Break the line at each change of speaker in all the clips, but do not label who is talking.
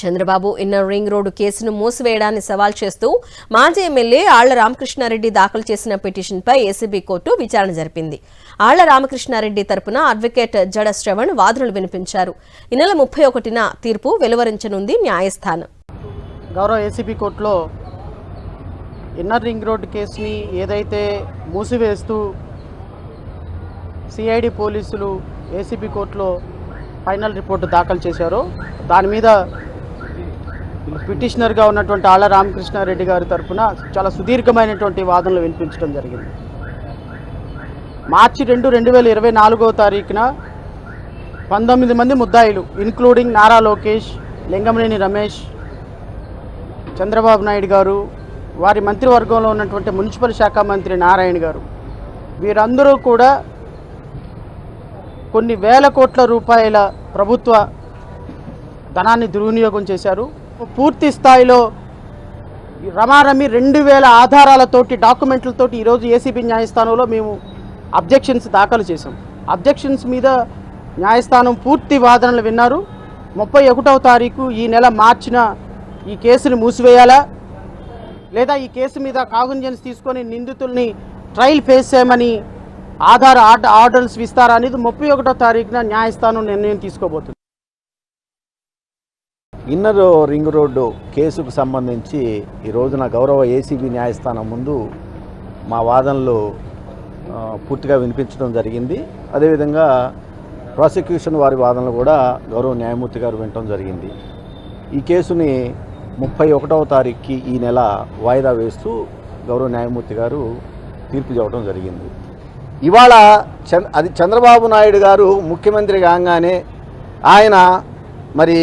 Chandrababu inner ring road కేసును మూసివేయడాన్ని సవాల్ చేస్తూ మాజీ ఎమ్మెల్యే ఆళ్ల రామకృష్ణారెడ్డి దాఖలు చేసిన పిటిషన్పై ఏసీబీ కోర్టు విచారణ జరిపింది. ఆళ్ల రామకృష్ణారెడ్డి తరపున అడ్వకేట్ జడ శ్రవణ్ వాదనలు వినిపించారు. ఈ నెల 31న తీర్పు వెలువరించనుంది న్యాయస్థానం.
గౌరవ ఏసీబీ కోర్టులో ఇన్నర్ రింగ్ రోడ్డు కేసుని ఏదైతే మూసివేస్తూ సిఐడి పోలీసులు ఏసీబీ కోర్టులో ఫైనల్ రిపోర్టు దాఖలు చేశారో దాని మీద పిటిషనర్గా ఉన్నటువంటి ఆళ్ల రామకృష్ణారెడ్డి గారి తరఫున చాలా సుదీర్ఘమైనటువంటి వాదనలు వినిపించడం జరిగింది. మార్చి 2, 2024వ తారీఖున 19 మంది ముద్దాయిలు ఇన్క్లూడింగ్ నారా లోకేష్, లింగమనేని రమేష్, చంద్రబాబు నాయుడు గారు, వారి మంత్రివర్గంలో ఉన్నటువంటి మున్సిపల్ శాఖ మంత్రి నారాయణ గారు, వీరందరూ కూడా కొన్ని వేల కోట్ల రూపాయల ప్రభుత్వ ధనాన్ని దుర్వినియోగం చేశారు. పూర్తి స్థాయిలో రమారమి 2000 ఆధారాలతోటి డాక్యుమెంట్లతోటి ఈరోజు ఏసీబీ న్యాయస్థానంలో మేము అబ్జెక్షన్స్ దాఖలు చేశాం. అబ్జెక్షన్స్ మీద న్యాయస్థానం పూర్తి వాదనలు విన్నారు. 31వ తారీఖు ఈ నెల మార్చిన ఈ కేసుని మూసివేయాలా లేదా ఈ కేసు మీద కాగ్నిజెన్స్ తీసుకొని నిందితుల్ని ట్రయల్ ఫేస్ చేయమని ఆర్డర్స్ ఇస్తారా అనేది 31వ తారీఖున న్యాయస్థానం నిర్ణయం తీసుకోబోతుంది.
ఇన్నర్ రింగ్ రోడ్డు కేసుకు సంబంధించి ఈ రోజున గౌరవ ఏసీబీ న్యాయస్థానం ముందు మా వాదనలు పూర్తిగా వినిపించడం జరిగింది. అదేవిధంగా ప్రాసిక్యూషన్ వారి వాదనలు కూడా గౌరవ న్యాయమూర్తి గారు వినటం జరిగింది. ఈ కేసుని 31వ తారీఖుకి ఈ నెల వాయిదా వేస్తూ గౌరవ న్యాయమూర్తి గారు తీర్పు చెప్పడం జరిగింది. ఇవాళ అది చంద్రబాబు నాయుడు గారు ముఖ్యమంత్రి కాగానే ఆయన మరి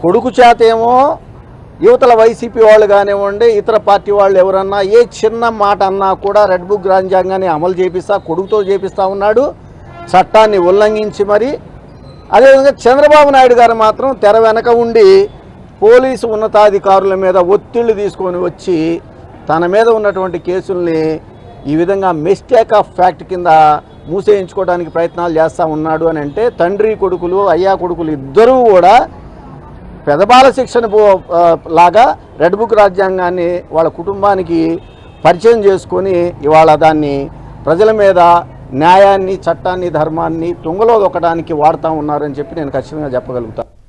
కొడుకు చేతేమో యువతల వైసీపీ వాళ్ళు కానివ్వండి, ఇతర పార్టీ వాళ్ళు ఎవరన్నా ఏ చిన్న మాట అన్నా కూడా రెడ్ బుక్ రాజ్యాంగాన్ని అమలు చేపిస్తా, కొడుకుతో చేపిస్తూ ఉన్నాడు, చట్టాన్ని ఉల్లంఘించి మరి. అదేవిధంగా చంద్రబాబు నాయుడు గారు మాత్రం తెర వెనక ఉండి పోలీసు ఉన్నతాధికారుల మీద ఒత్తిళ్లు తీసుకొని వచ్చి తన మీద ఉన్నటువంటి కేసుల్ని ఈ విధంగా మిస్టేక్ ఆఫ్ ఫ్యాక్ట్ కింద మూసేయించుకోవడానికి ప్రయత్నాలు చేస్తూ ఉన్నాడు అని అంటే తండ్రి కొడుకులు, అయ్యా కొడుకులు ఇద్దరూ కూడా పెదబాల శిక్షణ లాగా రెడ్ బుక్ రాజ్యాంగాన్ని వాళ్ళ కుటుంబానికి పరిచయం చేసుకొని ఇవాళ దాన్ని ప్రజల మీద న్యాయాన్ని, చట్టాన్ని, ధర్మాన్ని తుంగలో దొక్కడానికి వాడుతూ ఉన్నారని చెప్పి నేను ఖచ్చితంగా చెప్పగలుగుతాను.